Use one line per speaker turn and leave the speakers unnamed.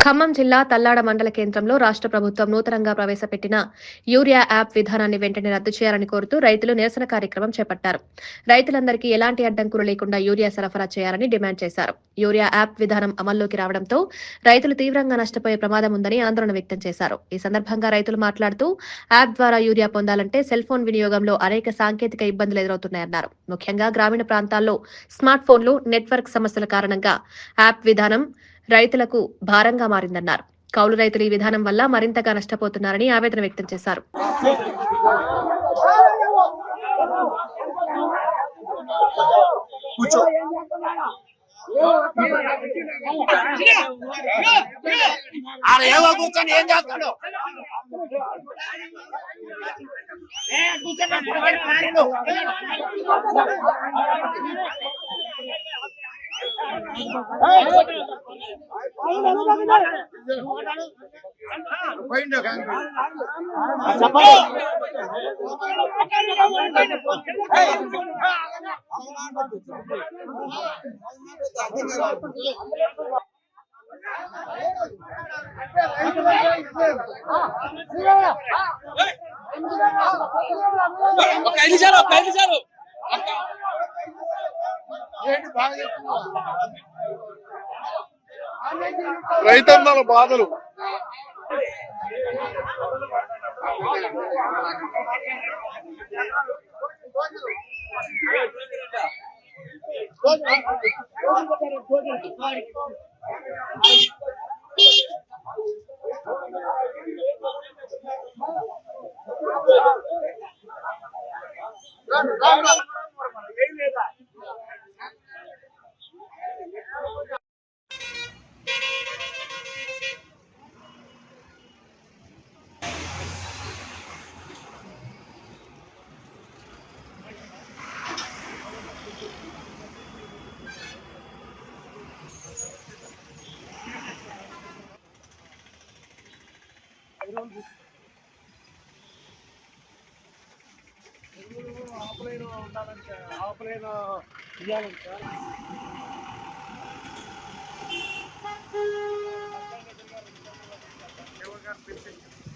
ఖమ్మం జిల్లా తల్లాడ మండల కేంద్రంలో రాష్ట్ర ప్రభుత్వం నూతనంగా ప్రవేశపెట్టిన యూరియా యాప్ విధానాన్ని వెంటనే రద్దు చేయాలని కోరుతూ రైతులు నిరసన కార్యక్రమం చేపట్టారు. రైతులందరికీ ఎలాంటి అడ్డంకులు లేకుండా యూరియా సరఫరా చేయాలని డిమాండ్ చేశారు. యూరియా యాప్ విధానం అమల్లోకి రావడంతో రైతులు తీవ్రంగా నష్టపోయే ప్రమాదం ఉందని ఆందోళన వ్యక్తం చేశారు. ఈ సందర్భంగా రైతులు మాట్లాడుతూ యాప్ ద్వారా యూరియా పొందాలంటే సెల్ ఫోన్ వినియోగంలో అనేక సాంకేతిక ఇబ్బందులు ఎదురవుతున్నాయన్నారు. ముఖ్యంగా గ్రామీణ ప్రాంతాల్లో స్మార్ట్ ఫోన్లు, నెట్వర్క్ సమస్యల కారణంగా యాప్ విధానం రైతులకు భారంగా మారిందన్నారు. కౌలు రైతులు ఈ విధానం వల్ల మరింతగా నష్టపోతున్నారని ఆవేదన వ్యక్తం చేశారు.
రైతన్నల బాధలు ఆఫ్లైన్ ఇవ్వాలంట. ఎవరు